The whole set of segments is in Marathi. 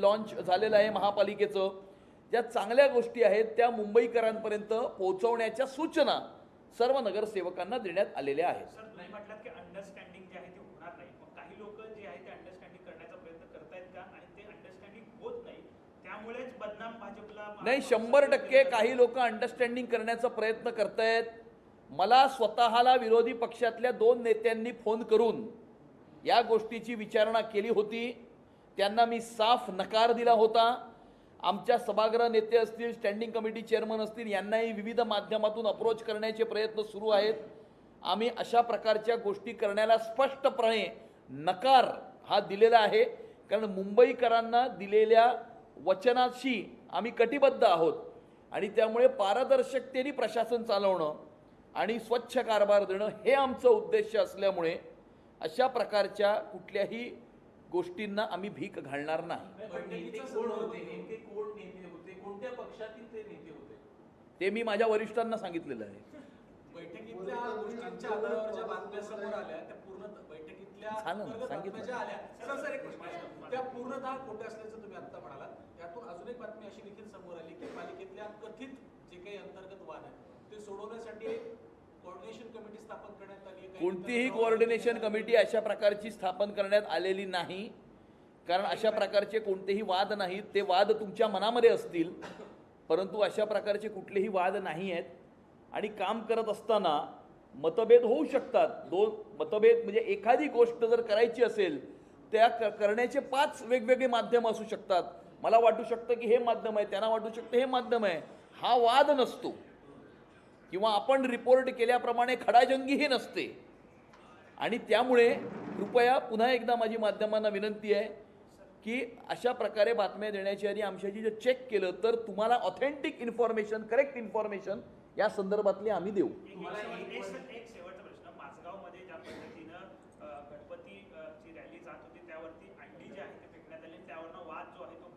लॉन्च झालेलं आहे महापालिकेचं, ज्या चांगल्या गोष्टी आहेत त्या मुंबईकरांपर्यंत पोहोचवण्याच्या सूचना सर्व नगरसेवकांना देण्यात आलेल्या आहेत. सर, नाही म्हटलं की अंडरस्टँडिंग जे आहे ते होणार नाही, मग काही लोक जे आहे ते अंडरस्टँडिंग करण्याचा प्रयत्न करतायत का आणि ते अंडरस्टँडिंग होत नाही त्यामुळेच बदनाम भाजपला नाही, 100% काही लोक अंडरस्टँडिंग करण्याचा प्रयत्न करतायत. मला स्वतःला विरोधी पक्षातल्या 2 नेत्यांनी फोन करून या गोष्टीची विचारणा केली होती. त्यांना मी साफ नकार दिला होता. आमच्या सभागृह नेते असतील, स्टँडिंग कमिटी चेअरमन असतील, यांनाही विविध माध्यमातून अप्रोच करण्याचे प्रयत्न सुरू आहेत. आम्ही अशा प्रकारच्या गोष्टी करण्याला स्पष्टपणे नकार हा दिलेला आहे, कारण मुंबईकरांना दिलेल्या वचनाशी आम्ही कटिबद्ध आहोत आणि त्यामुळे पारदर्शकतेने प्रशासन चालवणं आणि स्वच्छ कारभार देणं हे आमचं उद्देश असल्यामुळे अशा प्रकारच्या कुठल्याही गोष्टींना आम्ही भीक घालणार नाही. कोणत्या पक्षातील ते नेते होते ते मी माझ्या वरिष्ठांना सांगितलेलं आहे. बैठकीतल्या गोष्टींच्या आधारावर ज्या बातम्या समोर आल्या त्या पूर्ण बैठकीतल्या बातम्या आल्या सर एक प्रश्न, त्या पूर्णतः खोट्या असल्याचं तुम्ही आता म्हणालात. त्यातून अजून एक बातमी अशी देखील समोर आली की पालिकेतल्या कथित जे काही अंतर्गत वाद आहे ते सोडवण्यासाठी कोऑर्डिनेशन कमिटी स्थापन करण्यात आली आहे. कोणतीही कोऑर्डिनेशन कमिटी अशा प्रकारची स्थापन करण्यात आलेली नाही, कारण अशा प्रकारचे कोणतेही वाद नाहीत. ते वाद तुमच्या मनामध्ये असतील, परंतु अशा प्रकारचे कुठलेही वाद नाही आहेत. आणि काम करत असताना मतभेद होऊ शकतात. 2 मतभेद म्हणजे एखादी गोष्ट जर करायची असेल त्या करण्याचे 5 वेगवेगळे माध्यम असू शकतात. मला वाटू शकतं की हे माध्यम आहे, त्यांना वाटू शकतं हे माध्यम आहे. हा वाद नसतो किंवा आपण रिपोर्ट केल्याप्रमाणे खडाजंगीही नसते. आणि त्यामुळे कृपया पुन्हा एकदा माझी माध्यमांना विनंती आहे की अशा प्रकारे बातम्या देण्याची आधी आमच्याशी जर चेक केलं तर तुम्हाला ऑथेंटिक इन्फॉर्मेशन, करेक्ट इन्फॉर्मेशन या संदर्भातली आम्ही देऊ. एक शेवटचा प्रश्न, माझगावमध्ये ज्या पद्धतीनं गणपतीची रॅली जात होती त्यावरती अंडी जे आहे ते फेकण्यात आली, त्यावरनं वाद जो आहे तो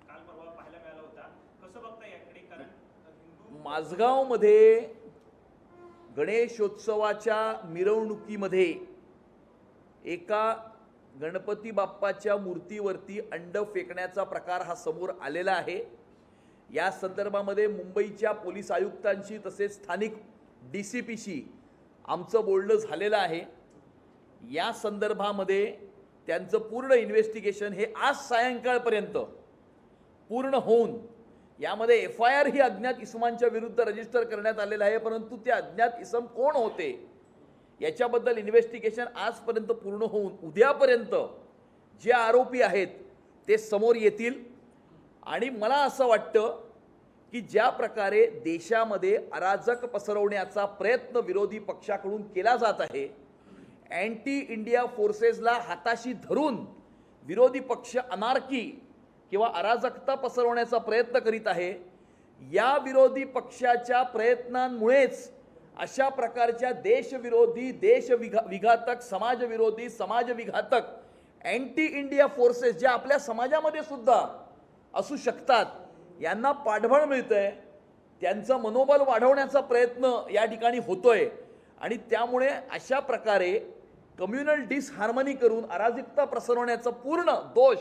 काल परवा पाहायला मिळाला होता. कसं बघता याकडे? कारण माझगावमध्ये गणेशोत्सवाच्या मिरवणुकीमध्ये एका गणपती बाप्पाच्या मूर्तीवरती अंड फेकण्याचा प्रकार हा समोर आलेला आहे. या संदर्भामध्ये मुंबईच्या पोलीस आयुक्तांशी तसेच स्थानिक DCPशी आमचं बोलणं झालेलं आहे. या संदर्भामध्ये त्यांचं पूर्ण इन्व्हेस्टिगेशन हे आज सायंकाळपर्यंत पूर्ण होऊन यामध्ये FIR ही अज्ञात इसमांच्या विरुद्ध रजिस्टर करण्यात आलेलं आहे, परंतु ते अज्ञात इसम कोण होते याच्याबद्दल इन्व्हेस्टिगेशन आजपर्यंत पूर्ण होऊन उद्यापर्यंत जे आरोपी आहेत ते समोर येतील. आणि मला असं वाटतं की ज्या प्रकारे देशामध्ये अराजक पसरवण्याचा प्रयत्न विरोधी पक्षाकडून केला जात आहे, अँटी इंडिया फोर्सेसला हाताशी धरून विरोधी पक्ष अनार्की किंवा अराजकता पसरवण्याचा प्रयत्न करीत आहे. या विरोधी पक्षाच्या प्रयत्नांमुळेच अशा प्रकारच्या देशविरोधी, देशविघातक, समाजविरोधी, समाजविघातक अँटी इंडिया फोर्सेस ज्या आपल्या समाजामध्ये सुद्धा असू शकतात यांना पाठबळ मिळतंय. त्यांचं मनोबल वाढवण्याचा प्रयत्न या ठिकाणी होतोय. आणि त्यामुळे अशा प्रकारे कम्युनल डिसहार्मनी करून अराजकता पसरवण्याचा पूर्ण दोष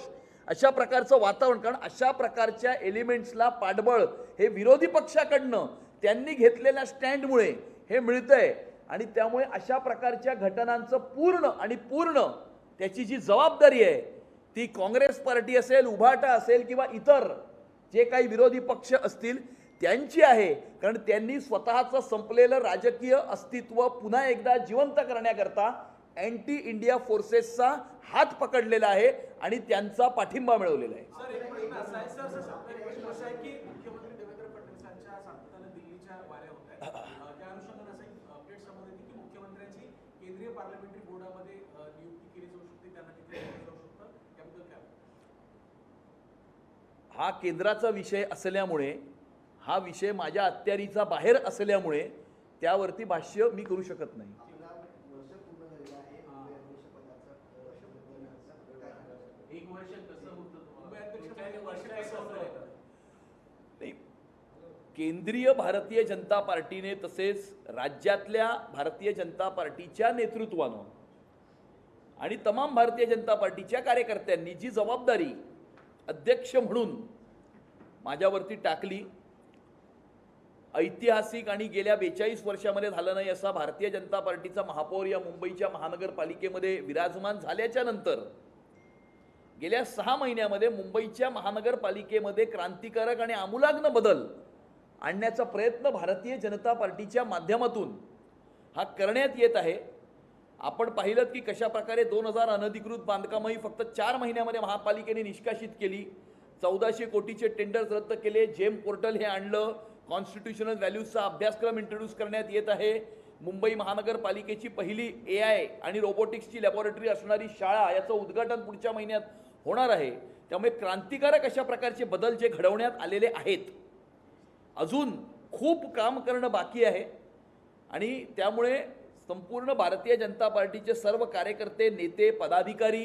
अशा प्रकारचं वातावरण, कारण अशा प्रकारच्या एलिमेंट्सला पाठबळ हे विरोधी पक्षाकडनं त्यांनी घेतलेल्या स्टँडमुळे हे मिळतंय. आणि त्यामुळे अशा प्रकारच्या घटनांचं पूर्ण त्याची जी जबाबदारी आहे ती काँग्रेस पार्टी असेल, उभाटा असेल किंवा इतर जे काही विरोधी पक्ष असतील त्यांची आहे. कारण त्यांनी स्वतःचं संपलेलं राजकीय अस्तित्व पुन्हा एकदा जिवंत करण्याकरता अँटी इंडिया फोर्सेसचा हात पकडलेला आहे आणि त्यांचा पाठिंबा मिळवलेला आहे. सर एक प्रश्न असा आहे, एक प्रश्न असा आहे की मुख्यमंत्री देवेंद्र फडणवीसांच्या सातत्याने दिल्लीच्या वाऱ्या होत आहेत. त्या अनुषंगाने असं एक अपडेट समोर येते की मुख्यमंत्र्यांची केंद्रीय पार्लमेंटरी बोर्डामध्ये नियुक्ती केली जाऊ शकते, त्यांना तिथे जाऊ शकतं, त्याबद्दल काय? हा केंद्राचा विषय असल्यामुळे, हा विषय माझ्या अखत्यारीचा बाहेर असल्यामुळे त्यावरती भाष्य मी करू शकत नाही. केंद्रीय भारतीय जनता पार्टीने तसेच राज्यातल्या भारतीय जनता पार्टीच्या नेतृत्वानं आणि तमाम भारतीय जनता पार्टीच्या कार्यकर्त्यांनी जी जबाबदारी अध्यक्ष म्हणून माझ्यावरती टाकली. ऐतिहासिक आणि गेल्या 42 वर्षामध्ये झालं नाही असा भारतीय जनता पार्टीचा महापौर या मुंबईच्या महानगरपालिकेमध्ये विराजमान झाल्याच्या नंतर गेल्या 6 महिन्यामध्ये मुंबईच्या महानगरपालिकेमध्ये क्रांतिकारक आणि आमूलाग्न बदल आणण्याचा प्रयत्न भारतीय जनता पार्टीच्या माध्यमातून हा करण्यात येत आहे. आपण पाहिलं की कशा प्रकारे 2000 अनधिकृत बांधकामही फक्त 4 महिन्यामध्ये महापालिकेने निष्कासित केली. 1400 कोटीचे टेंडर्स रद्द केले. जेम पोर्टल हे आणलं. कॉन्स्टिट्यूशनल व्हॅल्यूजचा अभ्यासक्रम इंट्रोड्यूस करण्यात येत आहे. मुंबई महानगरपालिकेची पहिली AI आणि रोबोटिक्सची लॅबोरेटरी असणारी शाळा याचं उद्घाटन पुढच्या महिन्यात होणार आहे. त्यामुळे क्रांतिकारक अशा प्रकारचे बदल जे घडवण्यात आलेले आहेत. अजून खूप काम करणं बाकी आहे आणि त्यामुळे संपूर्ण भारतीय जनता पार्टीचे सर्व कार्यकर्ते, नेते, पदाधिकारी,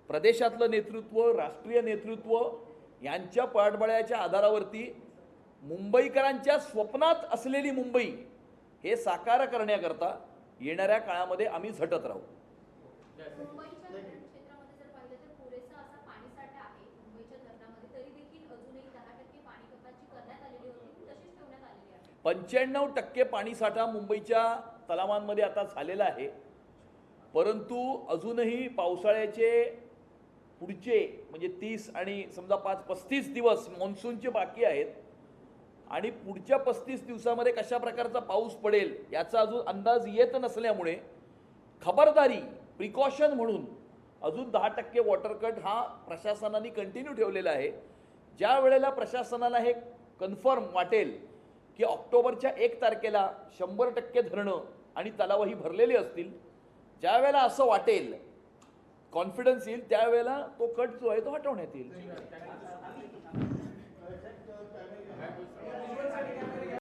प्रदेशातलं नेतृत्व, राष्ट्रीय नेतृत्व यांच्या पाठबळाच्या आधारावरती मुंबईकरांच्या स्वप्नात असलेली मुंबई हे साकार करण्याकरता येणाऱ्या काळामध्ये आम्ही झटत राहू. मुंबईच्या धरण क्षेत्रामध्ये जर पाहिलं तर पुरेसा असा पाणीसाठा आहे मुंबईच्या धरणामध्ये, तरी देखील अजूनही 10% पाणी कपात जी करण्यात आलेली होती तशीच ठेवण्यात आलेली आहे. 95% पाणीसाठा मुंबईच्या तलावांमध्ये आता झालेला आहे. परंतु अजूनही पावसाळ्याचे पुढचे म्हणजे 30 आणि समजा 35 दिवस मॉन्सूनचे बाकी आहेत आणि पुढच्या 35 दिवसामध्ये कशा प्रकारचा पाऊस पडेल याचा अजून अंदाज येत नसल्यामुळे खबरदारी प्रिकॉशन म्हणून अजून 10% वॉटर कट हा प्रशासनाने कंटिन्यू ठेवलेला आहे. ज्या वेळेला प्रशासनाला हे कन्फर्म वाटेल की ऑक्टोबरच्या 1 तारखेला 100% धरणं आणि तलावही भरलेले असतील, ज्या वेळेला असं वाटेल, कॉन्फिडन्स येईल, त्यावेळेला तो कट जो आहे तो हटवण्यात येईल.